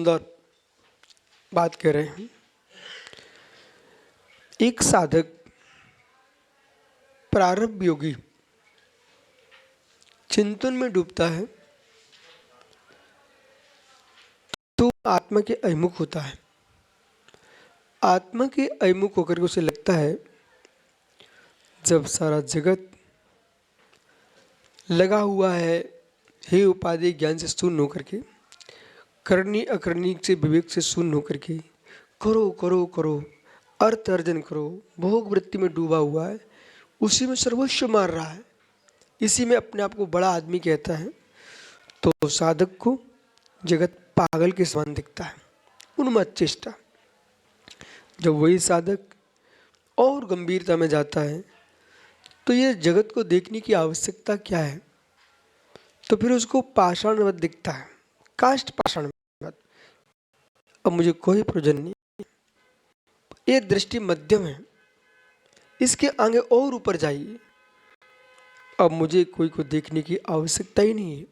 सुंदर बात कह रहे हैं। एक साधक प्रारब्ध योगी चिंतन में डूबता है तो आत्मा के अभिमुख होता है। आत्मा के अभिमुख होकर के उसे लगता है जब सारा जगत लगा हुआ है हे उपाधि ज्ञान से शून्य होकर के, करनी अकरनी से विवेक से शून्य होकर के, करो करो करो अर्थ अर्जन करो, भोग वृत्ति में डूबा हुआ है, उसी में सर्वस्व मार रहा है, इसी में अपने आप को बड़ा आदमी कहता है, तो साधक को जगत पागल के समान दिखता है, उन्मत्त चेष्टा। जब वही साधक और गंभीरता में जाता है तो ये जगत को देखने की आवश्यकता क्या है, तो फिर उसको पाषाणवत दिखता है, काष्ठ पाषाणवत। अब मुझे कोई प्रयोजन नहीं, ये दृष्टि मध्यम है, इसके आगे और ऊपर जाइए, अब मुझे कोई को देखने की आवश्यकता ही नहीं है,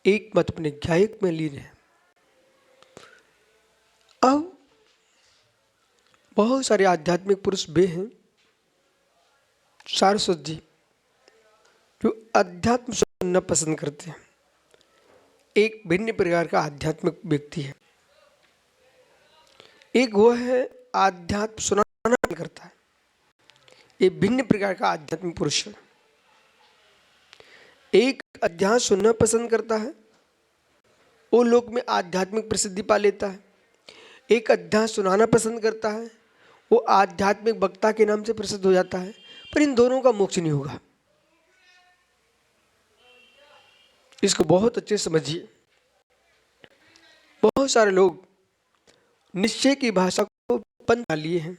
एक मत अपने ज्ञायक में लीन है। अब बहुत सारे आध्यात्मिक पुरुष वे हैं, सारस्वत जी, जो अध्यात्म सुनना पसंद करते हैं। एक भिन्न प्रकार का आध्यात्मिक व्यक्ति है, एक वो है आध्यात्म सुनाना पसंद करता है, ये भिन्न प्रकार का आध्यात्मिक पुरुष है। एक अध्यात्म सुनना पसंद करता है, वो लोक में आध्यात्मिक प्रसिद्धि पा लेता है। एक अध्यात्म सुनाना पसंद करता है, वो आध्यात्मिक वक्ता के नाम से प्रसिद्ध हो जाता है, पर इन दोनों का मोक्ष नहीं होगा। इसको बहुत अच्छे से समझिए। बहुत सारे लोग निश्चय की भाषा को पंथ बना लिए हैं,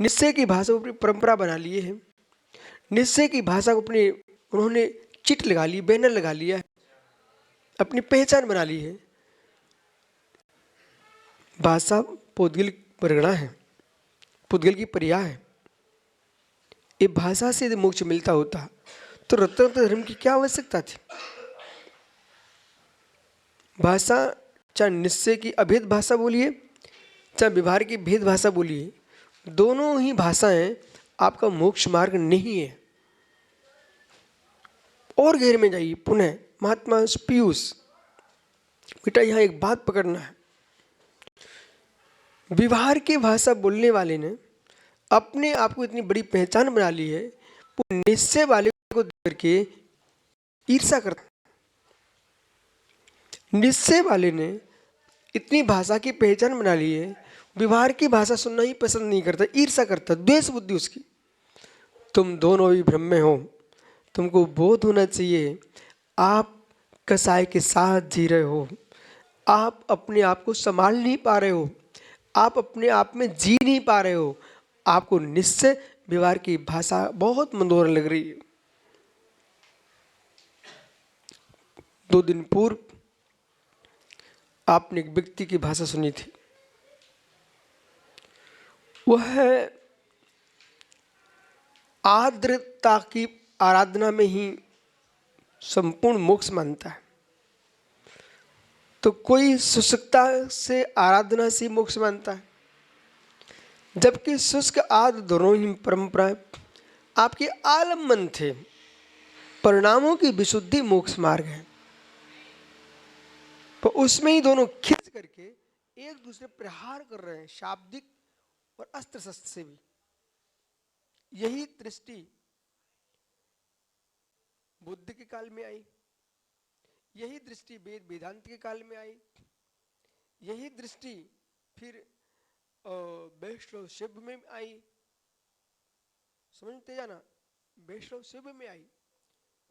निश्चय की भाषा को अपनी परंपरा बना लिए हैं, निश्चय की भाषा को अपने उन्होंने चिट लगा ली, बैनर लगा लिया है, अपनी पहचान बना ली है। भाषा पौद्गलिक परिगणा है, पुद्गल की पर्या है। ये भाषा से यदि मोक्ष मिलता होता तो रत्नावतार धर्म की क्या आवश्यकता थी। भाषा चाहे निश्चय की अभेद भाषा बोलिए, चाहे व्यवहार की भेद भाषा बोलिए, दोनों ही भाषाएं आपका मोक्ष मार्ग नहीं है। और गहरे में जाइए, पुनः महात्मा पीयूष, बेटा यहाँ एक बात पकड़ना है, व्यवहार की भाषा बोलने वाले ने अपने आप को इतनी बड़ी पहचान बना ली है, वो निश्चय वाले को देख करके ईर्ष्या करता। निश्चय वाले ने इतनी भाषा की पहचान बना ली है, व्यवहार की भाषा सुनना ही पसंद नहीं करता, ईर्ष्या करता, द्वेष बुद्धि उसकी। तुम दोनों भी भ्रम में हो, तुमको बोध होना चाहिए, आप कसाई के साथ जी रहे हो, आप अपने आप को संभाल नहीं पा रहे हो, आप अपने आप में जी नहीं पा रहे हो, आपको निश्चय व्यवहार की भाषा बहुत मंदोर लग रही है। 2 दिन पूर्व आपने एक व्यक्ति की भाषा सुनी थी, वह आर्द्रता की आराधना में ही संपूर्ण मोक्ष मानता है, तो कोई शुष्कता से आराधना से मोक्ष मानता है, जबकि शुष्क आदि दोनों ही परंपराएं आपके आलम्बन थे, परिणामों की विशुद्धि मोक्ष मार्ग है। तो उसमें ही दोनों खिंच करके एक दूसरे प्रहार कर रहे हैं, शाब्दिक और अस्त्र शस्त्र से भी। यही दृष्टि बुद्ध के काल में आई, यही दृष्टि वेद वेदांत के काल में आई, यही दृष्टि फिर वैष्णव शिव में आई। समझते जाना, वैष्णव शिव में आई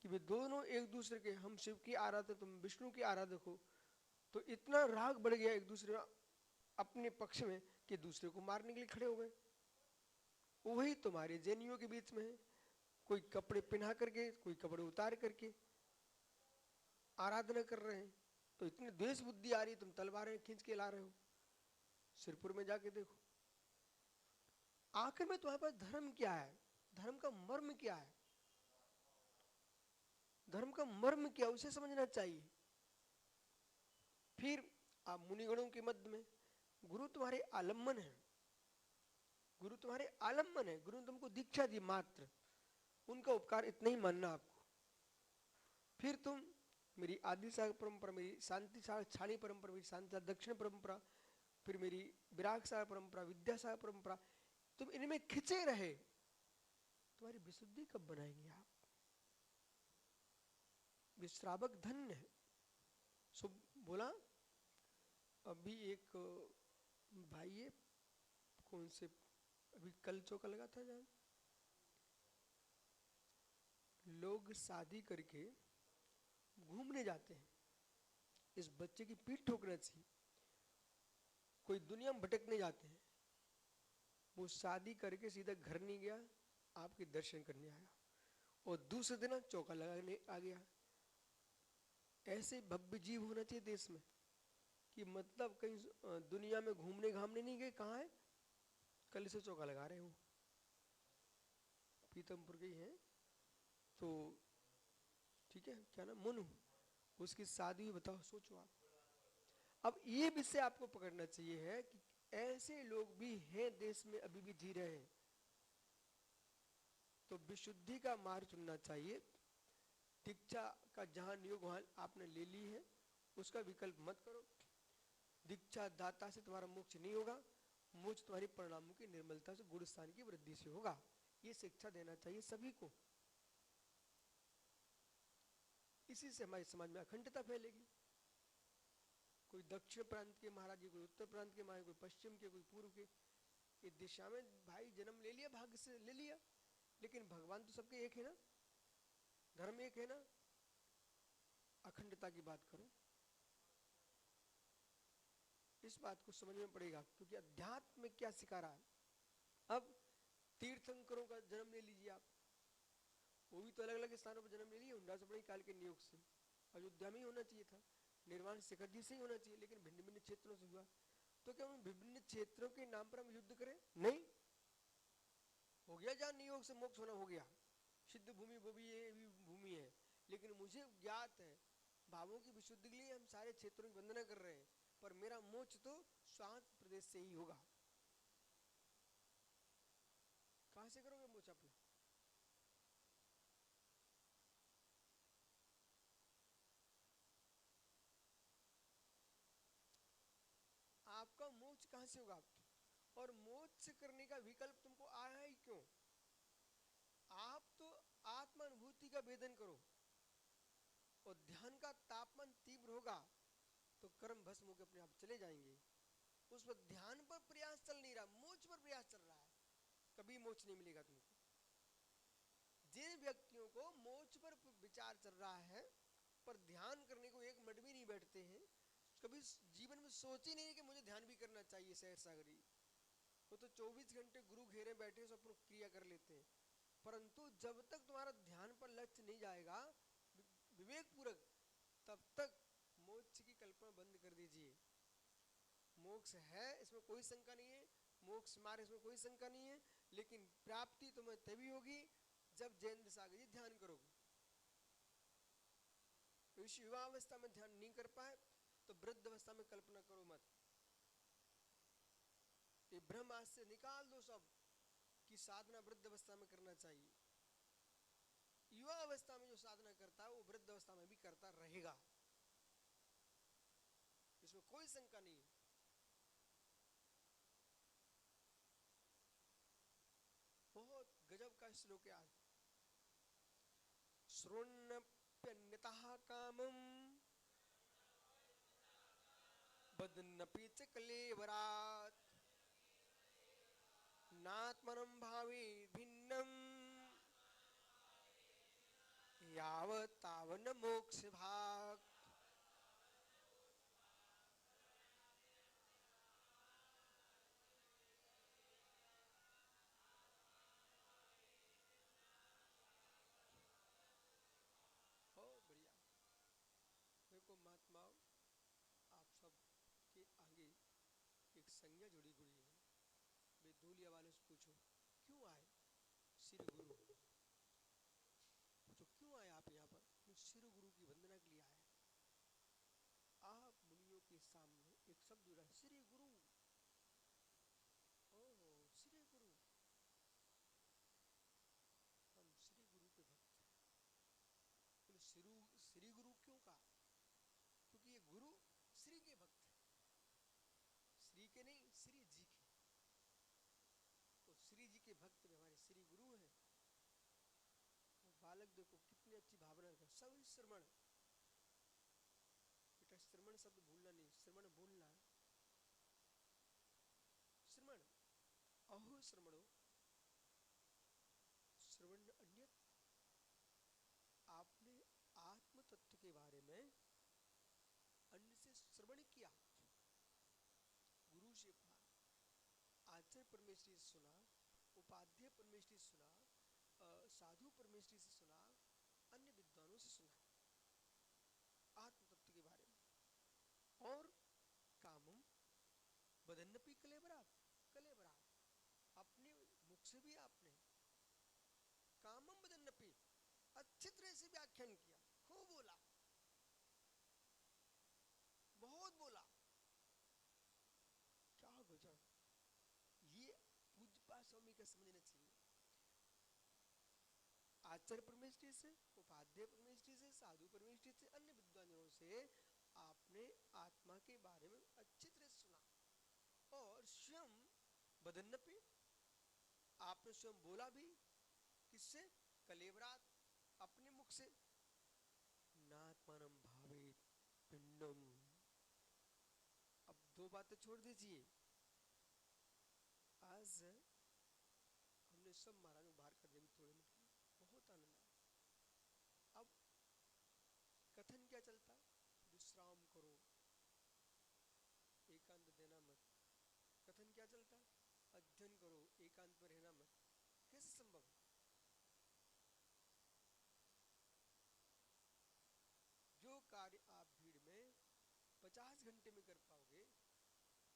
कि वे दोनों एक दूसरे के, हम शिव की आराधक तुम विष्णु की आराधक हो, तो इतना राग बढ़ गया एक दूसरे अपने पक्ष में कि दूसरे को मारने के लिए खड़े हो गए। वही तुम्हारे जैनियों के बीच में है, कोई कपड़े पहना करके, कोई कपड़े उतार करके आराधना कर रहे हैं, तो इतनी द्वेष बुद्धि आ रही, तुम तलवारें खींच के ला रहे हो। सिरपुर में जाके देखो, आखिर में तुम्हारे पास धर्म क्या है, धर्म का मर्म क्या है, धर्म का मर्म क्या, उसे समझना चाहिए। फिर आप मुनिगणों के मध्य में, गुरु तुम्हारे आलम्बन है, गुरु तुम्हारे आलम्बन है, गुरु ने तुमको दीक्षा दी मात्र, उनका उपकार इतना ही मानना आपको। फिर तुम मेरी आदि सागर परंपरा, मेरी शांति सागर छाणी परंपरा, मेरी शांति सागर दक्षिण परंपरा, फिर मेरी विराग सागर परंपरा, विद्या सागर परंपरा, तुम इनमें खिंचे रहे, तुम्हारी विशुद्धि कब बनाएंगे आप? विश्रावक धन्य है। सो बोला अभी एक भाई है, कौन से, अभी कल चौका लगा था जहाँ लोग शादी करके घूमने जाते हैं, इस बच्चे की पीठ ठोकना चाहिए। कोई दुनिया में भटकने जाते हैं, वो शादी करके सीधा घर नहीं गया, आपके दर्शन करने आया और दूसरे दिन चौका लगाने आ गया। ऐसे भव्य जीव होना चाहिए देश में कि मतलब कहीं दुनिया में घूमने घामने नहीं गए, कहाँ है, कल से चौका लगा रहे हो। पीतमपुर के ही हैं, तो ठीक है, क्या नाम, मुनु, उसकी शादी हुई, बताओ, सोचो आप। अब ये विषय आपको पकड़ना चाहिए है कि ऐसे लोग भी हैं देश में, अभी भी जी रहे हैं। तो विशुद्धि का मार्ग चुनना चाहिए। दीक्षा का जहां नियोग वहां आपने ले ली है, उसका विकल्प मत करो। दीक्षा दाता से तुम्हारा मोक्ष नहीं होगा, मोक्ष तुम्हारी परिणामों की निर्मलता से, गुण स्थान की वृद्धि से होगा। ये शिक्षा देना चाहिए सभी को। इसी से हमारे समाज में अखंडता फैलेगी। कोई दक्षिण प्रांत के महाराज, कोई उत्तर प्रांत के महाराज, कोई पश्चिम के, कोई पूर्व के, ये दिशा में भाई जन्म ले लिया, भाग्य से ले लिया, लेकिन भगवान तो सबके एक है ना, धर्म एक है ना। अखंडता की बात करो, इस बात को समझ में पड़ेगा, क्योंकि अध्यात्म में क्या सिखा रहा है। अब तीर्थंकरों का जन्म ले लीजिए आप, वो भी तो अलग अलग स्थानों पर जन्म ले लिए, हुंडा सपड़ी काल के नियोग से। अयोध्या में ही होना चाहिए था, निर्वाण शिखर जी से ही होना चाहिए, लेकिन भिन्न भिन्न क्षेत्रों से हुआ। तो क्या उन विभिन्न क्षेत्रों के नाम पर हम युद्ध करें? नहीं, हो गया जहाँ नियोग से मोक्ष होना हो गया, सिद्ध भूमि वो भी ये भी भूमि है। लेकिन मुझे ज्ञात है भावों की विशुद्धि के लिए हम सारे क्षेत्रों की वंदना कर रहे हैं, पर मेरा मोक्ष तो शांत प्रदेश से ही होगा। कहां से करोगे मोक्ष अपना? आपका मोक्ष कहां से होगा? और मोक्ष करने का विकल्प तुमको आया ही क्यों? आप तो आत्मा अनुभूति का वेदन करो, और ध्यान का तापमान तीव्र होगा तो कर्म भस्म होकर अपने आप चले जाएंगे। उस पर ध्यान पर प्रयास चल नहीं रहा, मोक्ष पर प्रयास चल रहा है, कभी मोक्ष नहीं मिलेगा तुमको। जिन व्यक्तियों को मोक्ष पर विचार चल रहा है पर ध्यान करने को एक मिनट भी नहीं बैठते हैं, कभी जीवन में सोच ही नहीं कि मुझे ध्यान भी करना चाहिए, सहर सागरी, वो तो 24 घंटे गुरु घेरे बैठे सब क्रिया कर लेते हैं। परंतु जब तक तुम्हारा ध्यान पर लक्ष्य नहीं जाएगा विवेक पूर्वक, तब तक मोक्ष की कल्पना बंद कर दीजिए। मोक्ष है, इसमें कोई शंका नहीं है, मोक्ष मार्ग, इसमें कोई शंका नहीं है, लेकिन प्राप्ति तुम्हें तभी होगी जब जयेंद्र सागर जी ध्यान करोगे। इस युवावस्था में ध्यान नहीं कर पाए तो वृद्ध अवस्था में कल्पना करो मत। ये भ्रम आज से निकाल दो सब कि साधना वृद्ध अवस्था में करना चाहिए। युवा अवस्था में जो साधना करता है वो वृद्ध अवस्था में भी करता रहेगा, इसमें कोई शंका नहीं है। बहुत गजब का श्लोक है आज। श्रोण्यप्यन्यतः कामं बदन्नपि च कलेवरात् नात्मनं भावे भिन्नं यावत् तावन्न मोक्ष भाग। बहुत बढ़िया। देखो महात्माओं, आप सब के आगे एक संज्ञा जुड़ी हुई है। वे धूलिया वाले से पूछो क्यों आए? श्री गुरु। पूछो क्यों आए आप यहाँ पर? श्री गुरु की वंदना के लिए आए। आप मुनियों के सामने श्री जी की, तो श्री जी के भक्त में हमारे श्री गुरु हैं। वो बालक देखो कितनी अच्छी भावना का सभी श्रवण, बेटा श्रवण शब्द भूलना नहीं, श्रवण बोलना है, श्रवण अहो श्रवणो श्रवण अन्यत, आपने आत्म तत्व के बारे में अन्य से श्रवण किया, गुरु से पढ़ा, आचार्य परमेश्वरी से सुना, उपाध्याय परमेश्वरी से सुना, साधु परमेश्वरी से सुना, अन्य विद्वानों से सुना आत्म तत्व के बारे में। और कामम बदन्नपि कलेबरात, कलेबरात अपने मुख से भी आपने कामम बदन्नपि अच्छी तरह से व्याख्यान किया, खूब बोला, बहुत बोला, क्या गजब। ये पूज्यपाद स्वामी का समझना चाहिए। आचार्य परमेश्वरी से, उपाध्याय परमेश्वरी से, साधु परमेश्वरी से, अन्य विद्वानों से आपने आत्मा के बारे में अच्छी तरह सुना, और स्वयं बदन्नपि आपने स्वयं बोला भी, किससे? कलेवरात अपने मुख से, नात्मानम भावेत पिंडम। अब दो बातें छोड़ दीजिए, आज हमने सब महाराज को बाहर कर देंगे थोड़े मिनट में, बहुत आनंद आया। अब कथन क्या चलता? विश्राम करो, एकांत देना मत। कथन क्या चलता? अध्ययन करो, एकांत में रहना मत। कैसे संभव है? जो कार्य आप भीड़ में 50 घंटे में कर पाओगे,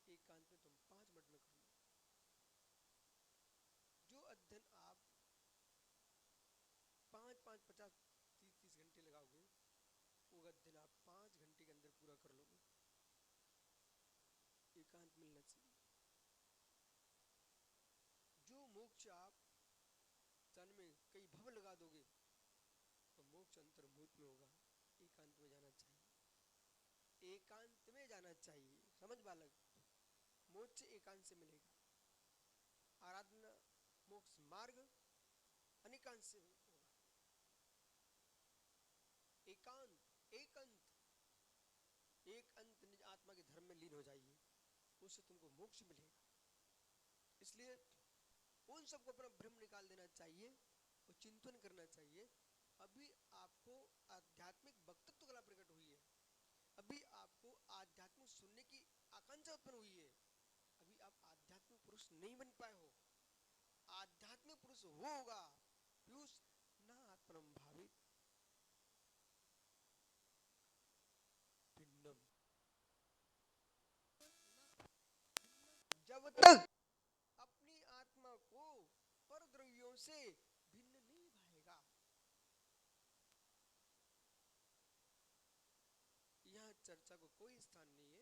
एकांत में तुम 5 मिनट में कर लो। जो अध्ययन आप 5-5, 50, 30 घंटे लगाओगे, वो अध्ययन आप 5 घंटे के अंदर पूरा कर लोगे। एकांत मिलना चाहिए। जो मोक्ष आप जन्म में कई भव लगा दोगे, तो मोक्ष अंतर्मुख में होगा। एकांत में जाना चाहिए, एकांत में जाना चाहिए। समझ बालक, मोक्ष एकांत से मिलेगा। आराधना मोक्ष मार्ग अनेकांत से होगा। एकांत, एक अंत, एक अंत निज आत्मा के धर्म में लीन हो जाइए, उससे तुमको मोक्ष मिलेगा। इसलिए उन सबको अपना भ्रम निकाल देना चाहिए और चिंतन करना चाहिए। अभी आपको आध्यात्मिक वक्तत्व कला प्रकट हुई है, अभी आपको आध्यात्मिक सुनने की आकांक्षा उत्पन्न हुई है, अभी आप आध्यात्मिक पुरुष नहीं बन पाए हो। आध्यात्मिक पुरुष वो होगा पीयूष ना आत्मनम भावित भिन्नम, जब तक अपनी आत्मा को पर द्रव्यों से भिन्न नहीं भाएगा। यहाँ चर्चा को कोई स्थान नहीं है।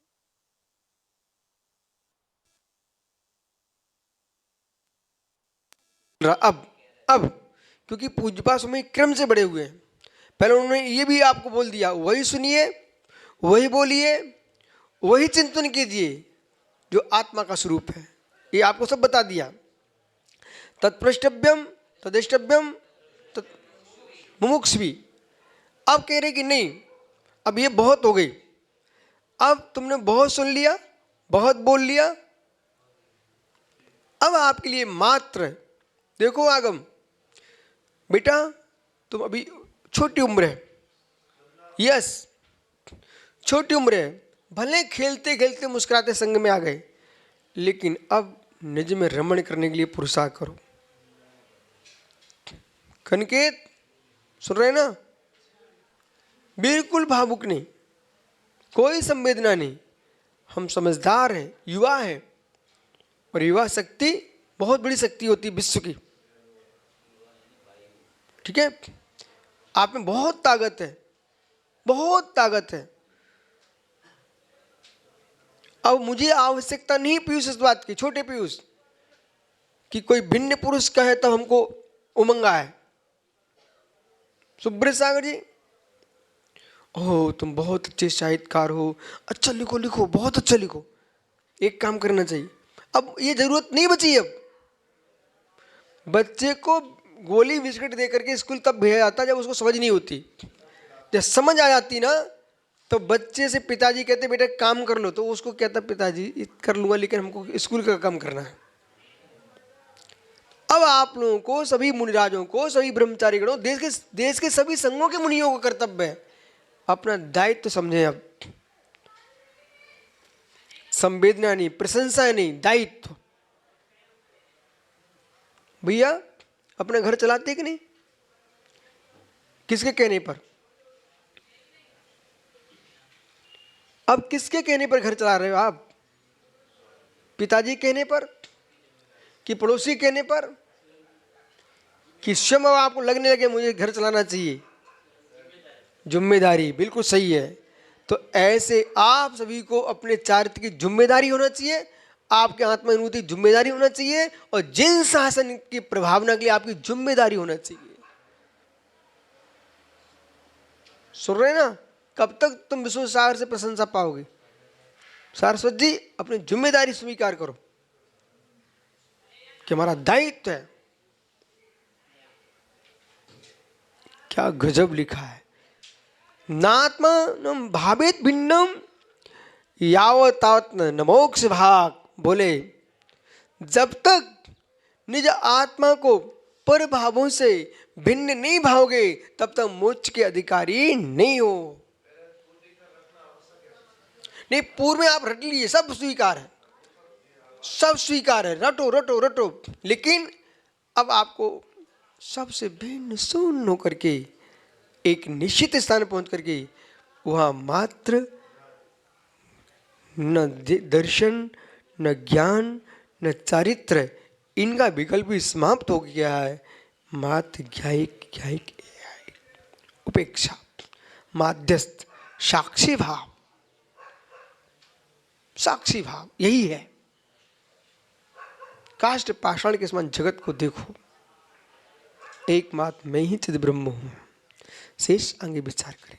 अब क्योंकि पूज्यपाद स्वामी क्रम से बड़े हुए हैं, पहले उन्होंने ये भी आपको बोल दिया, वही सुनिए, वही बोलिए, वही चिंतन कीजिए जो आत्मा का स्वरूप है। ये आपको सब बता दिया। तत्प्रष्टव्यम तदेष्टव्यम मुमुक्ष भी। अब कह रहे कि नहीं, अब ये बहुत हो गई, अब तुमने बहुत सुन लिया, बहुत बोल लिया, अब आपके लिए मात्र देखो आगम, बेटा तुम अभी छोटी उम्र है, यस छोटी उम्र है, भले खेलते खेलते मुस्कुराते संग में आ गए, लेकिन अब निज में रमण करने के लिए पुरुषार्थ करो। कनकेत सुन रहे ना? बिल्कुल भावुक नहीं, कोई संवेदना नहीं, हम समझदार हैं, युवा हैं, और युवा शक्ति बहुत बड़ी शक्ति होती है विश्व की। ठीक है, आप में बहुत ताकत है, बहुत ताकत है। अब मुझे आवश्यकता नहीं पीयूष इस बात की, छोटे पीयूष, कि कोई भिन्न पुरुष कहे तो हमको उमंग आए। सुब्रत सागर जी, ओह तुम बहुत अच्छे साहित्यकार हो, अच्छा लिखो लिखो, बहुत अच्छा लिखो। एक काम करना चाहिए, अब ये जरूरत नहीं बची। अब बच्चे को गोली बिस्किट दे करके स्कूल तब भेजा जाता जब उसको समझ नहीं होती। जब समझ आ जाती ना तो बच्चे से पिताजी कहते बेटा काम कर लो, तो उसको कहता पिताजी कर लूंगा लेकिन हमको स्कूल का काम करना है। अब आप लोगों को, सभी मुनिराजों को, सभी ब्रह्मचारी गणों, देश के सभी संघों के मुनियों का कर्तव्य है अपना दायित्व समझें। अब संवेदना नहीं, प्रशंसा नहीं, दायित्व। भैया अपना घर चलाते कि नहीं? किसके कहने पर? अब किसके कहने पर घर चला रहे हो आप? पिताजी कहने पर कि पड़ोसी कहने पर कि स्वयं आपको लगने लगे मुझे घर चलाना चाहिए? जिम्मेदारी, बिल्कुल सही है। तो ऐसे आप सभी को अपने चारित्र की जिम्मेदारी होना चाहिए, आपके आत्मा अनुभूति जिम्मेदारी होना चाहिए, और जिन शासन की प्रभावना के लिए आपकी जिम्मेदारी होना चाहिए। सुन रहे ना? कब तक तुम विश्व सागर से प्रशंसा पाओगे? सारस्वत जी अपनी जिम्मेदारी स्वीकार करो कि हमारा दायित्व है। क्या गजब लिखा है। नात्मानं भावेत भिन्नम यावतावत न मोक्ष भाग। बोले जब तक निज आत्मा को पर भावों से भिन्न नहीं भाओगे तब तक मोक्ष के अधिकारी नहीं हो। नहीं, पूर्व में आप रट लिए, सब स्वीकार है, सब स्वीकार है, रटो रटो रटो, लेकिन अब आपको सबसे भिन्न शून्य होकर के एक निश्चित स्थान पहुंच करके वहां मात्र न दर्शन, न ज्ञान, न चारित्र, इनका विकल्प भी समाप्त हो गया है। मात्र ज्ञायिक उपेक्षा, माध्यस्थ, साक्षी भाव, साक्षी भाव यही है। काष्ठ पाषाण के समान जगत को देखो, एकमात्र मैं ही चिद ब्रह्म हूं। शेष आगे विचार करें।